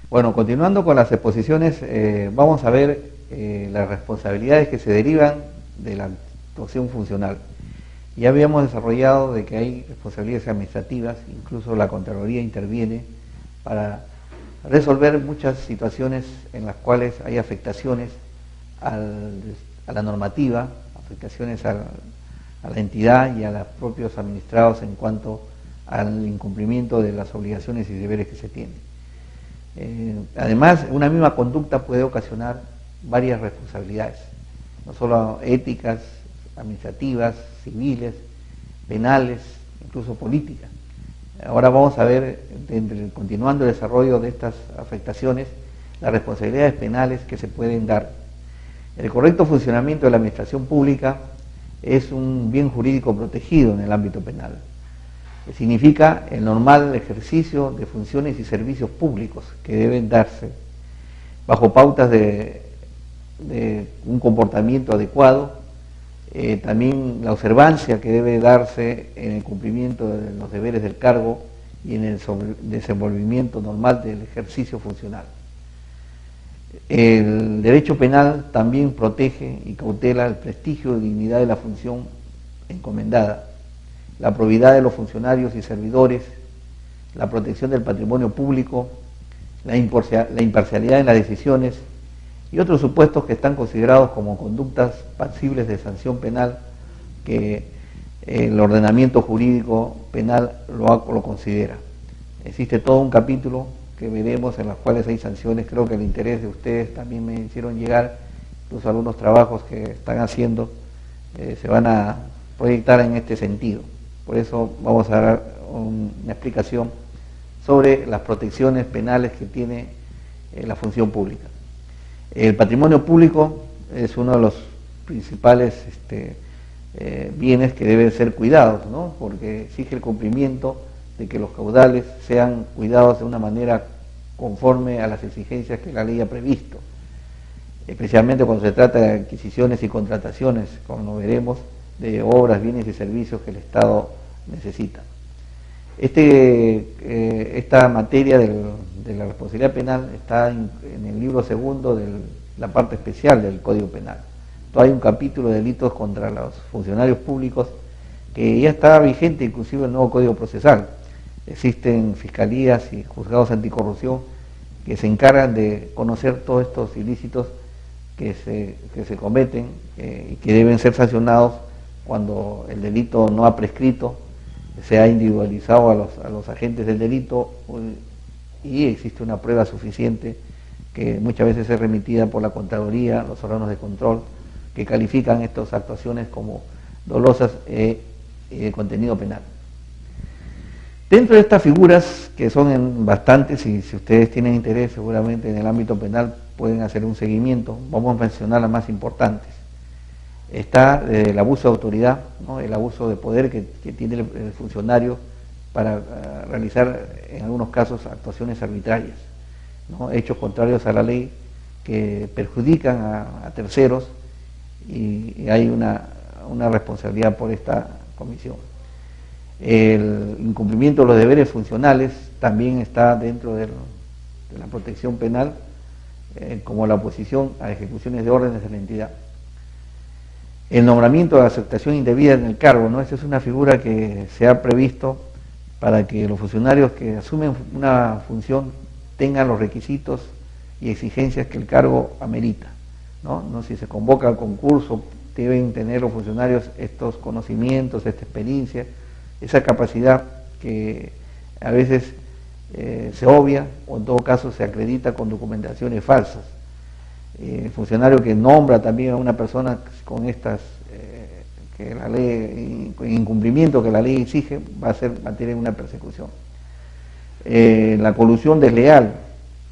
Bueno, continuando con las exposiciones, vamos a ver las responsabilidades que se derivan de la actuación funcional. Ya habíamos desarrollado de que hay responsabilidades administrativas, incluso la Contraloría interviene para resolver muchas situaciones en las cuales hay afectaciones a la normativa, afectaciones a la entidad y a los propios administrados en cuanto al incumplimiento de las obligaciones y deberes que se tienen. Además, una misma conducta puede ocasionar varias responsabilidades, no solo éticas, administrativas, civiles, penales, incluso políticas. Ahora vamos a ver, continuando el desarrollo de estas afectaciones, las responsabilidades penales que se pueden dar. El correcto funcionamiento de la administración pública es un bien jurídico protegido en el ámbito penal. Significa el normal ejercicio de funciones y servicios públicos que deben darse bajo pautas de un comportamiento adecuado, también la observancia que debe darse en el cumplimiento de los deberes del cargo y en el desenvolvimiento normal del ejercicio funcional. El derecho penal también protege y cautela el prestigio y dignidad de la función encomendada, la probidad de los funcionarios y servidores, la protección del patrimonio público, la imparcialidad en las decisiones y otros supuestos que están considerados como conductas pasibles de sanción penal que el ordenamiento jurídico penal lo considera. Existe todo un capítulo que veremos en los cuales hay sanciones. Creo que el interés de ustedes también me hicieron llegar, incluso algunos trabajos que están haciendo se van a proyectar en este sentido. Por eso vamos a dar una explicación sobre las protecciones penales que tiene la función pública. El patrimonio público es uno de los principales bienes que deben ser cuidados, ¿no? Porque exige el cumplimiento de que los caudales sean cuidados de una manera conforme a las exigencias que la ley ha previsto, especialmente cuando se trata de adquisiciones y contrataciones, como veremos, de obras, bienes y servicios que el Estado necesita. Esta materia de la responsabilidad penal está en el libro segundo de la parte especial del Código Penal. Entonces hay un capítulo de delitos contra los funcionarios públicos que ya está vigente, inclusive el nuevo Código Procesal. Existen fiscalías y juzgados anticorrupción que se encargan de conocer todos estos ilícitos que se cometen y que deben ser sancionados cuando el delito no ha prescrito, se ha individualizado a los agentes del delito y existe una prueba suficiente que muchas veces es remitida por la Contraloría, los órganos de control, que califican estas actuaciones como dolosas de contenido penal. Dentro de estas figuras, que son bastantes, y si ustedes tienen interés seguramente en el ámbito penal pueden hacer un seguimiento, vamos a mencionar las más importantes. Está el abuso de autoridad, ¿no? El abuso de poder que tiene el funcionario para realizar en algunos casos actuaciones arbitrarias, ¿no? Hechos contrarios a la ley que perjudican a terceros y hay una responsabilidad por esta comisión. El incumplimiento de los deberes funcionales también está dentro de la protección penal, como la oposición a ejecuciones de órdenes de la entidad. El nombramiento de aceptación indebida en el cargo, ¿no? Esa es una figura que se ha previsto para que los funcionarios que asumen una función tengan los requisitos y exigencias que el cargo amerita, ¿no? Si se convoca al concurso, deben tener los funcionarios estos conocimientos, esta experiencia, esa capacidad que a veces se obvia o en todo caso se acredita con documentaciones falsas. El funcionario que nombra también a una persona con estas que la ley, incumplimiento que la ley exige, va a tener una persecución. La colusión desleal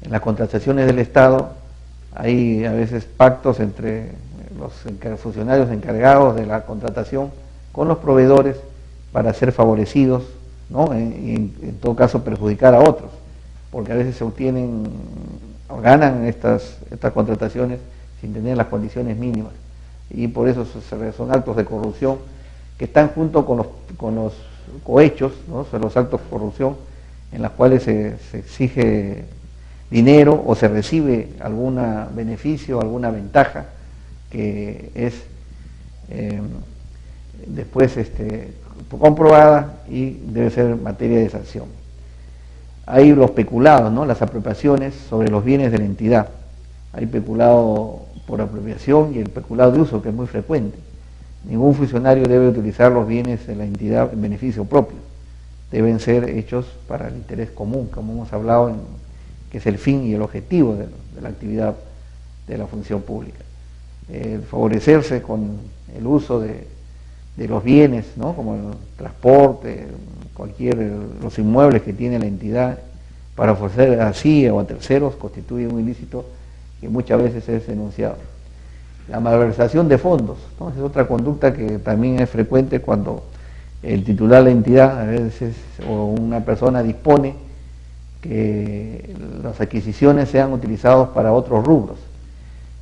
en las contrataciones del Estado, hay a veces pactos entre los funcionarios encargados de la contratación con los proveedores para ser favorecidos, ¿no? Y en todo caso perjudicar a otros, porque a veces se obtienen o ganan estas contrataciones sin tener las condiciones mínimas, y por eso son actos de corrupción que están junto con los cohechos, ¿no? Son los actos de corrupción en los cuales se exige dinero o se recibe algún beneficio, alguna ventaja que es después comprobada y debe ser materia de sanción. Hay los peculados, ¿no? Las apropiaciones sobre los bienes de la entidad. Hay peculado por apropiación y el peculado de uso, que es muy frecuente. Ningún funcionario debe utilizar los bienes de la entidad en beneficio propio. Deben ser hechos para el interés común, como hemos hablado, que es el fin y el objetivo de la actividad de la función pública. Favorecerse con el uso de los bienes, ¿no? Como el transporte, los inmuebles que tiene la entidad, para ofrecer a sí o a terceros, constituye un ilícito que muchas veces es denunciado. La malversación de fondos, ¿no? Es otra conducta que también es frecuente cuando el titular de la entidad, a veces, o una persona dispone que las adquisiciones sean utilizadas para otros rubros.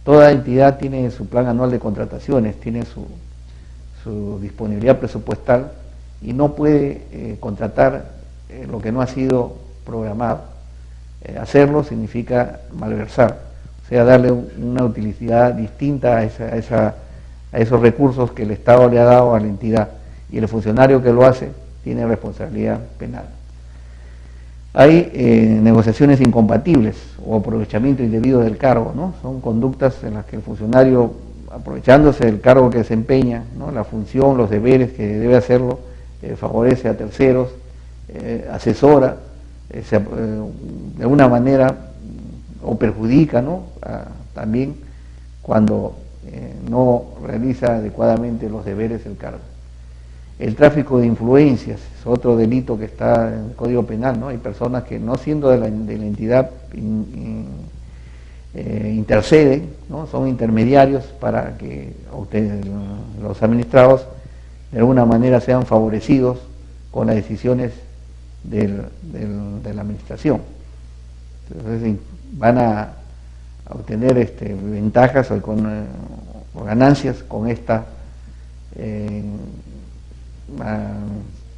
Toda entidad tiene su plan anual de contrataciones, tiene su disponibilidad presupuestal y no puede contratar lo que no ha sido programado. Hacerlo significa malversar, o sea, darle una utilidad distinta a esos recursos que el Estado le ha dado a la entidad, y el funcionario que lo hace tiene responsabilidad penal. Hay negociaciones incompatibles o aprovechamiento indebido del cargo, ¿no? Son conductas en las que el funcionario, aprovechándose del cargo que desempeña, ¿no? La función, los deberes que debe hacerlo, favorece a terceros, asesora, de alguna manera, o perjudica, ¿no? También cuando no realiza adecuadamente los deberes del cargo. El tráfico de influencias es otro delito que está en el Código Penal, ¿no? Hay personas que, no siendo de la entidad, interceden, ¿no? Son intermediarios para que los administrados de alguna manera sean favorecidos con las decisiones de la administración. Entonces van a obtener ventajas o ganancias con esta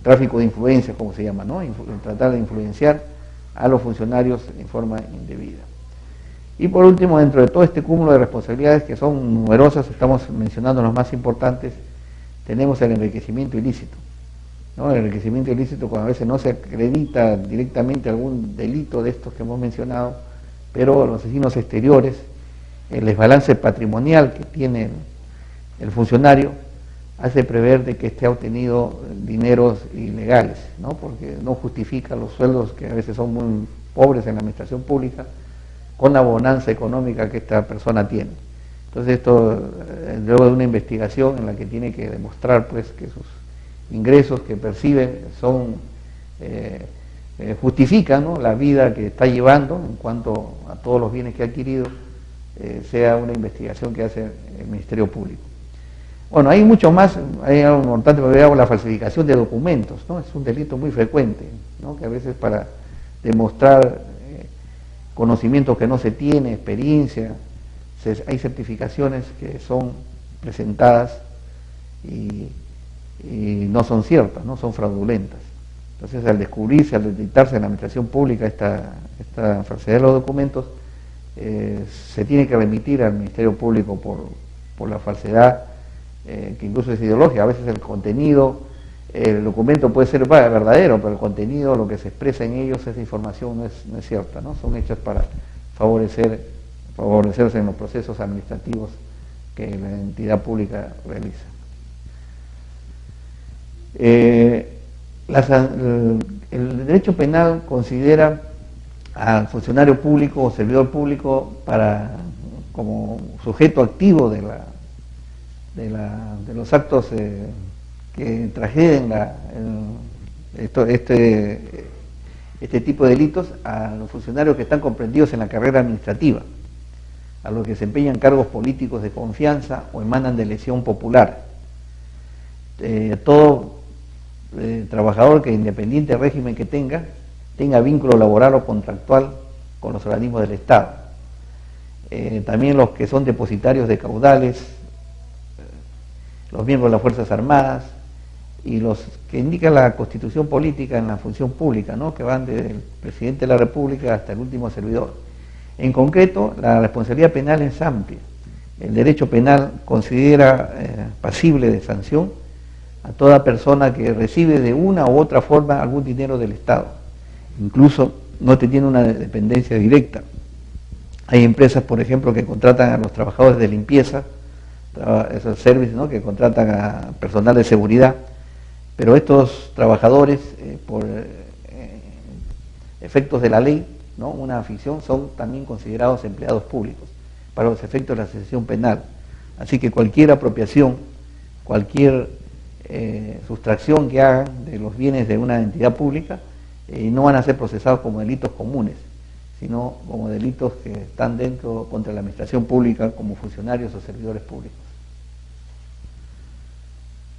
tráfico de influencias, como se llama, ¿no? Tratar de influenciar a los funcionarios en forma indebida. Y por último, dentro de todo este cúmulo de responsabilidades, que son numerosas, estamos mencionando las más importantes, tenemos el enriquecimiento ilícito, ¿no? El enriquecimiento ilícito, cuando a veces no se acredita directamente algún delito de estos que hemos mencionado, pero los asesinos exteriores, el desbalance patrimonial que tiene el funcionario, hace prever de que esté obtenido dineros ilegales, ¿no? Porque no justifica los sueldos que a veces son muy pobres en la administración pública con la bonanza económica que esta persona tiene. Entonces esto, luego de una investigación en la que tiene que demostrar pues que sus ingresos que percibe justifican, ¿no? La vida que está llevando en cuanto a todos los bienes que ha adquirido, sea una investigación que hace el Ministerio Público. Bueno, hay mucho más, hay algo importante, pero la falsificación de documentos, ¿no? Es un delito muy frecuente, ¿no? Que a veces para demostrar conocimientos que no se tiene, experiencia, hay certificaciones que son presentadas y no son ciertas, no son fraudulentas. Entonces, al descubrirse, al detectarse en la administración pública esta falsedad de los documentos, se tiene que remitir al Ministerio Público por la falsedad, que incluso es ideológica. A veces el contenido, el documento puede ser verdadero, pero el contenido, lo que se expresa en ellos, esa información no es cierta, ¿no? Son hechas para favorecerse en los procesos administrativos que la entidad pública realiza. El derecho penal considera al funcionario público o servidor público como sujeto activo de los actos que trageden este tipo de delitos a los funcionarios que están comprendidos en la carrera administrativa, a los que desempeñan cargos políticos de confianza o emanan de elección popular. Todo trabajador que, independiente del régimen que tenga vínculo laboral o contractual con los organismos del Estado. También los que son depositarios de caudales, los miembros de las Fuerzas Armadas y los que indica la Constitución política en la función pública, ¿no? Que van desde el presidente de la República hasta el último servidor. En concreto, la responsabilidad penal es amplia. El derecho penal considera pasible de sanción a toda persona que recibe de una u otra forma algún dinero del Estado, incluso no teniendo una dependencia directa. Hay empresas, por ejemplo, que contratan a los trabajadores de limpieza, esos servicios, ¿no?, que contratan a personal de seguridad, pero estos trabajadores, por efectos de la ley, ¿no?, una ficción, son también considerados empleados públicos para los efectos de la sanción penal. Así que cualquier apropiación, cualquier sustracción que hagan de los bienes de una entidad pública no van a ser procesados como delitos comunes, sino como delitos que están dentro contra la administración pública como funcionarios o servidores públicos.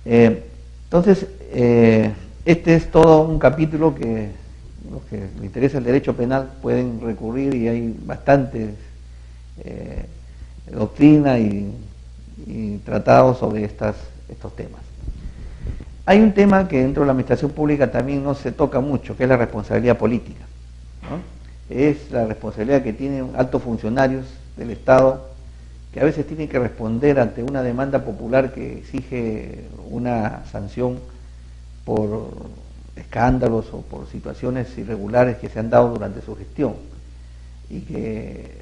Entonces, este es todo un capítulo que los que les interesa el derecho penal pueden recurrir, y hay bastantes doctrina y tratados sobre estos temas. Hay un tema que dentro de la administración pública también no se toca mucho, que es la responsabilidad política, ¿no? Es la responsabilidad que tienen altos funcionarios del Estado, que a veces tienen que responder ante una demanda popular que exige una sanción por escándalos o por situaciones irregulares que se han dado durante su gestión, y que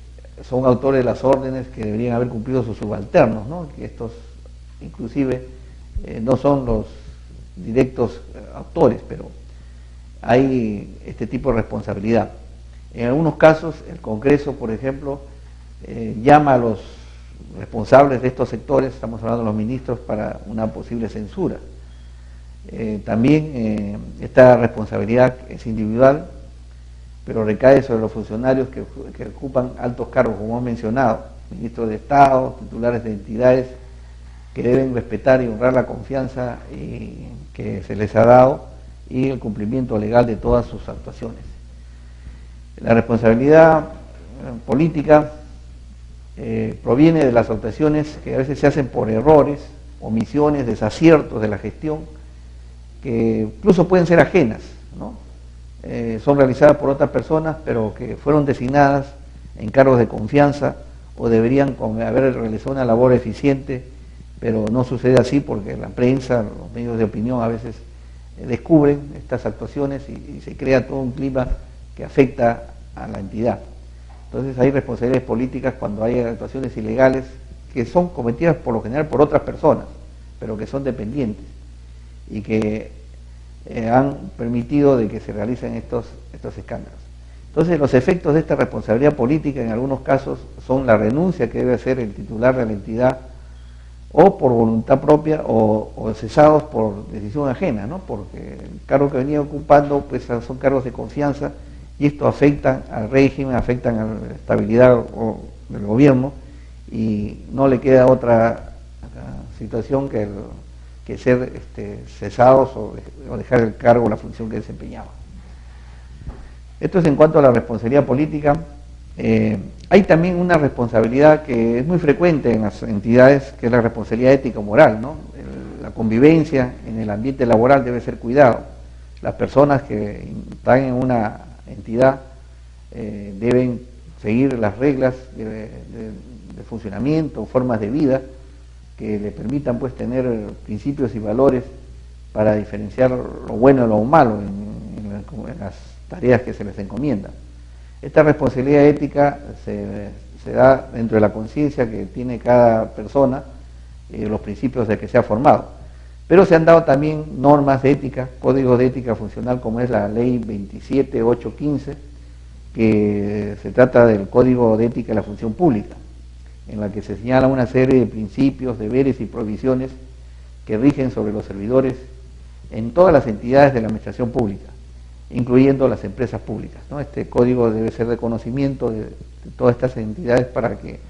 son autores de las órdenes que deberían haber cumplido sus subalternos, ¿no? Que estos inclusive no son los directos autores, pero hay este tipo de responsabilidad. En algunos casos el Congreso, por ejemplo, llama a los responsables de estos sectores, estamos hablando de los ministros, para una posible censura. También esta responsabilidad es individual, pero recae sobre los funcionarios que ocupan altos cargos, como hemos mencionado, ministros de Estado, titulares de entidades, que deben respetar y honrar la confianza que se les ha dado y el cumplimiento legal de todas sus actuaciones. La responsabilidad política proviene de las actuaciones que a veces se hacen por errores, omisiones, desaciertos de la gestión, que incluso pueden ser ajenas, ¿no? Son realizadas por otras personas, pero que fueron designadas en cargos de confianza, o deberían haber realizado una labor eficiente, pero no sucede así porque la prensa, los medios de opinión a veces descubren estas actuaciones y se crea todo un clima que afecta a la entidad. Entonces hay responsabilidades políticas cuando hay actuaciones ilegales que son cometidas por lo general por otras personas, pero que son dependientes y que han permitido de que se realicen estos escándalos. Entonces los efectos de esta responsabilidad política en algunos casos son la renuncia que debe hacer el titular de la entidad, o por voluntad propia, o cesados por decisión ajena, ¿no? Porque el cargo que venía ocupando pues son cargos de confianza, y esto afecta al régimen, afectan a la estabilidad del gobierno, y no le queda otra situación que ser cesados o dejar el cargo o la función que desempeñaban. Esto es en cuanto a la responsabilidad política. Hay también una responsabilidad que es muy frecuente en las entidades, que es la responsabilidad ética o moral, ¿no? La convivencia en el ambiente laboral debe ser cuidado. Las personas que están en una entidad deben seguir las reglas de funcionamiento, formas de vida que le permitan pues tener principios y valores para diferenciar lo bueno de lo malo en las tareas que se les encomiendan. Esta responsabilidad ética se da dentro de la conciencia que tiene cada persona, los principios de que se ha formado. Pero se han dado también normas de ética, códigos de ética funcional, como es la ley 27815, que se trata del Código de Ética de la Función Pública, en la que se señala una serie de principios, deberes y provisiones que rigen sobre los servidores en todas las entidades de la administración pública, incluyendo las empresas públicas, ¿no? Este código debe ser de conocimiento de todas estas entidades para que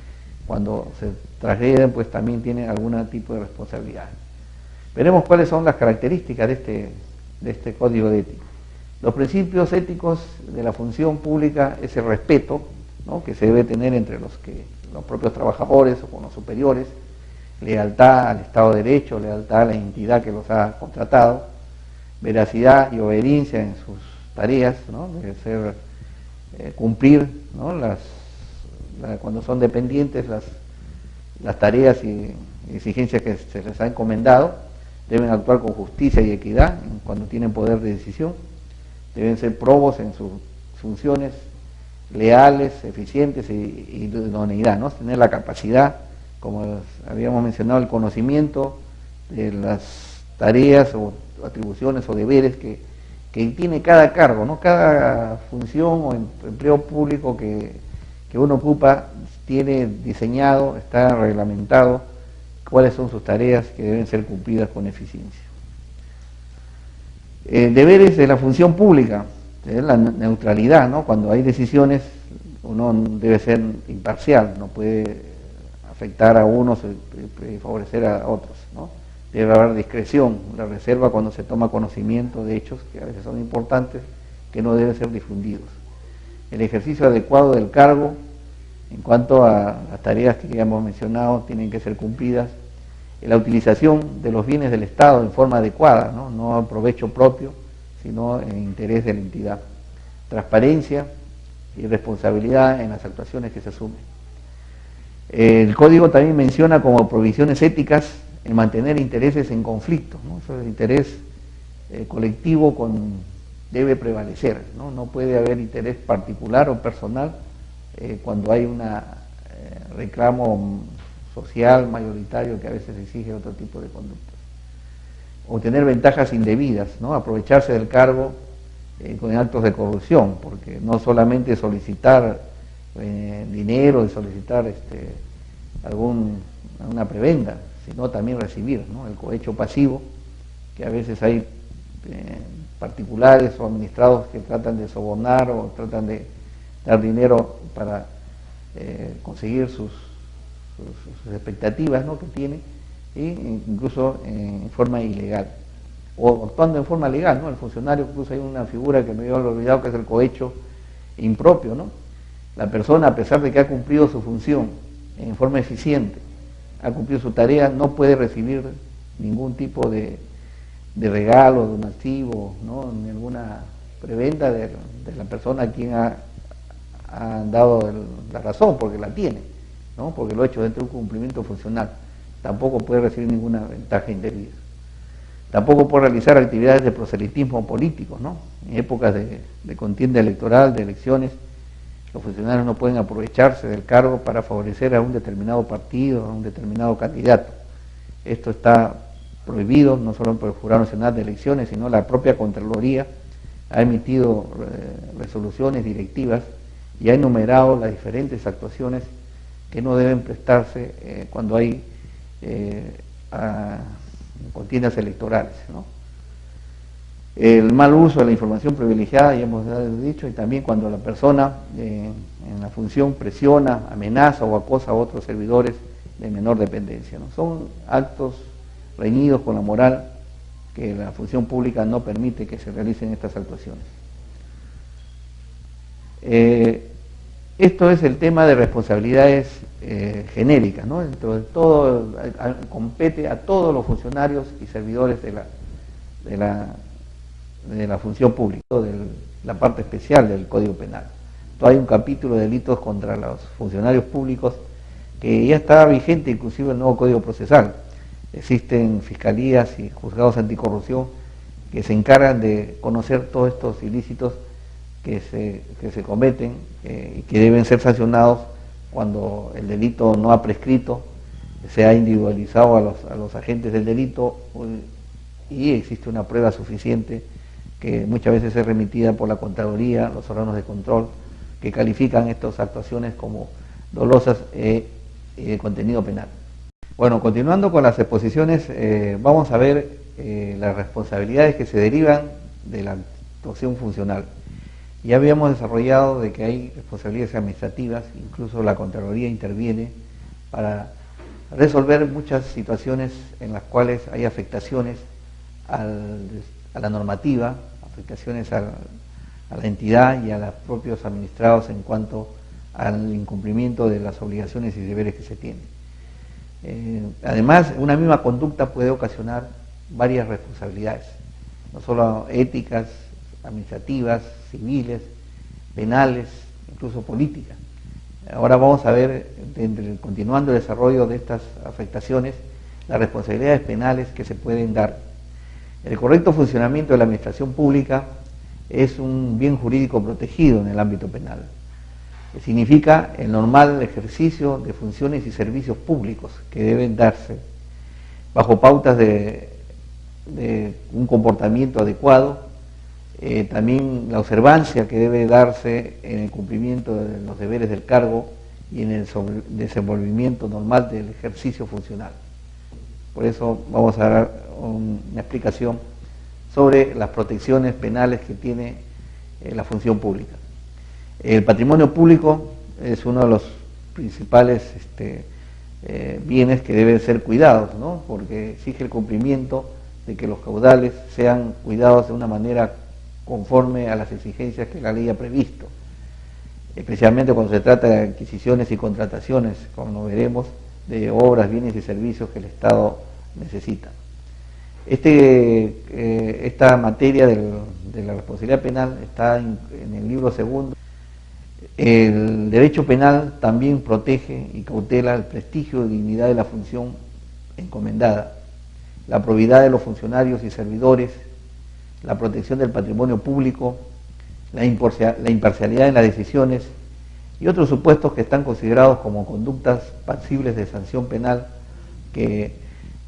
cuando se trasleden pues también tienen algún tipo de responsabilidad. Veremos cuáles son las características de este código de ética. Los principios éticos de la función pública es el respeto, ¿no?, que se debe tener entre los propios trabajadores o con los superiores, lealtad al Estado de Derecho, lealtad a la entidad que los ha contratado, veracidad y obediencia en sus tareas, ¿no? Debe ser cumplir, ¿no?, las cuando son dependientes, las tareas y exigencias que se les ha encomendado, deben actuar con justicia y equidad cuando tienen poder de decisión, deben ser probos en sus funciones, leales, eficientes y de idoneidad, ¿no? Tener la capacidad, como habíamos mencionado, el conocimiento de las tareas o atribuciones o deberes que tiene cada cargo, ¿no? Cada función o empleo público que uno ocupa tiene diseñado, está reglamentado cuáles son sus tareas que deben ser cumplidas con eficiencia. Deberes de la función pública, la neutralidad, ¿no? Cuando hay decisiones uno debe ser imparcial, no puede afectar a unos y favorecer a otros, ¿no? Debe haber discreción, la reserva cuando se toma conocimiento de hechos que a veces son importantes, que no deben ser difundidos. El ejercicio adecuado del cargo, en cuanto a las tareas que ya hemos mencionado, tienen que ser cumplidas. La utilización de los bienes del Estado en forma adecuada, no a provecho propio, sino en interés de la entidad. Transparencia y responsabilidad en las actuaciones que se asumen. El Código también menciona como provisiones éticas el mantener intereses en conflicto, ¿no? Eso, el interés colectivo debe prevalecer, ¿no? No puede haber interés particular o personal cuando hay un reclamo social mayoritario que a veces exige otro tipo de conductas. Obtener ventajas indebidas, ¿no? Aprovecharse del cargo con actos de corrupción, porque no solamente solicitar dinero y solicitar alguna prebenda, sino también recibir, ¿no? El cohecho pasivo, que a veces hay particulares o administrados que tratan de sobornar o tratan de dar dinero para conseguir sus expectativas, ¿no? Que tiene, e incluso en forma ilegal o actuando en forma legal, ¿no? El funcionario, incluso hay una figura que me había olvidado, que es el cohecho impropio, ¿no? La persona, a pesar de que ha cumplido su función en forma eficiente, ha cumplido su tarea, no puede recibir ningún tipo de regalo, donativo, ¿no? Ni alguna prebenda de la persona a quien ha dado la razón, porque la tiene, ¿no? Porque lo ha hecho dentro de un cumplimiento funcional. Tampoco puede recibir ninguna ventaja indebida. Tampoco puede realizar actividades de proselitismo político, ¿no? En épocas de contienda electoral, de elecciones, los funcionarios no pueden aprovecharse del cargo para favorecer a un determinado partido, a un determinado candidato. Esto está prohibido, no solo por el Jurado Nacional de Elecciones, sino la propia Contraloría ha emitido resoluciones directivas y ha enumerado las diferentes actuaciones que no deben prestarse cuando hay contiendas electorales, ¿no? El mal uso de la información privilegiada, ya hemos dicho, y también cuando la persona en la función presiona, amenaza o acosa a otros servidores de menor dependencia, ¿no? Son actos reñidos con la moral que la función pública no permite que se realicen estas actuaciones. Esto es el tema de responsabilidades genéricas, ¿no? Dentro de todo, compete a todos los funcionarios y servidores de la función pública, de la parte especial del Código Penal. Hay un capítulo de delitos contra los funcionarios públicos que ya está vigente, inclusive el nuevo Código Procesal. Existen fiscalías y juzgados anticorrupción que se encargan de conocer todos estos ilícitos que se cometen y que deben ser sancionados cuando el delito no ha prescrito, se ha individualizado a los agentes del delito y existe una prueba suficiente que muchas veces es remitida por la Contraloría, los órganos de control, que califican estas actuaciones como dolosas de contenido penal. Bueno, continuando con las exposiciones, vamos a ver las responsabilidades que se derivan de la actuación funcional. Ya habíamos desarrollado de que hay responsabilidades administrativas, incluso la Contraloría interviene para resolver muchas situaciones en las cuales hay afectaciones a la normativa, afectaciones a la entidad y a los propios administrados en cuanto al incumplimiento de las obligaciones y deberes que se tienen. Además, una misma conducta puede ocasionar varias responsabilidades, no solo éticas, administrativas, civiles, penales, incluso políticas. Ahora vamos a ver, continuando el desarrollo de estas afectaciones, las responsabilidades penales que se pueden dar. El correcto funcionamiento de la administración pública es un bien jurídico protegido en el ámbito penal. Significa el normal ejercicio de funciones y servicios públicos que deben darse bajo pautas de un comportamiento adecuado, también la observancia que debe darse en el cumplimiento de los deberes del cargo y en el desenvolvimiento normal del ejercicio funcional. Por eso vamos a dar una explicación sobre las protecciones penales que tiene la función pública. El patrimonio público es uno de los principales bienes que deben ser cuidados, ¿no? Porque exige el cumplimiento de que los caudales sean cuidados de una manera conforme a las exigencias que la ley ha previsto, especialmente cuando se trata de adquisiciones y contrataciones, como veremos, de obras, bienes y servicios que el Estado necesita. Esta materia de la responsabilidad penal está en el libro segundo. El derecho penal también protege y cautela el prestigio y dignidad de la función encomendada, la probidad de los funcionarios y servidores, la protección del patrimonio público, la imparcialidad en las decisiones y otros supuestos que están considerados como conductas pasibles de sanción penal que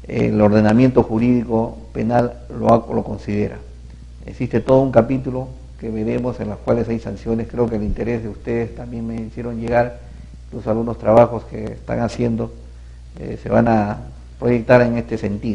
el ordenamiento jurídico penal lo considera. Existe todo un capítulo que veremos en las cuales hay sanciones. Creo que el interés de ustedes también me hicieron llegar, incluso algunos trabajos que están haciendo se van a proyectar en este sentido.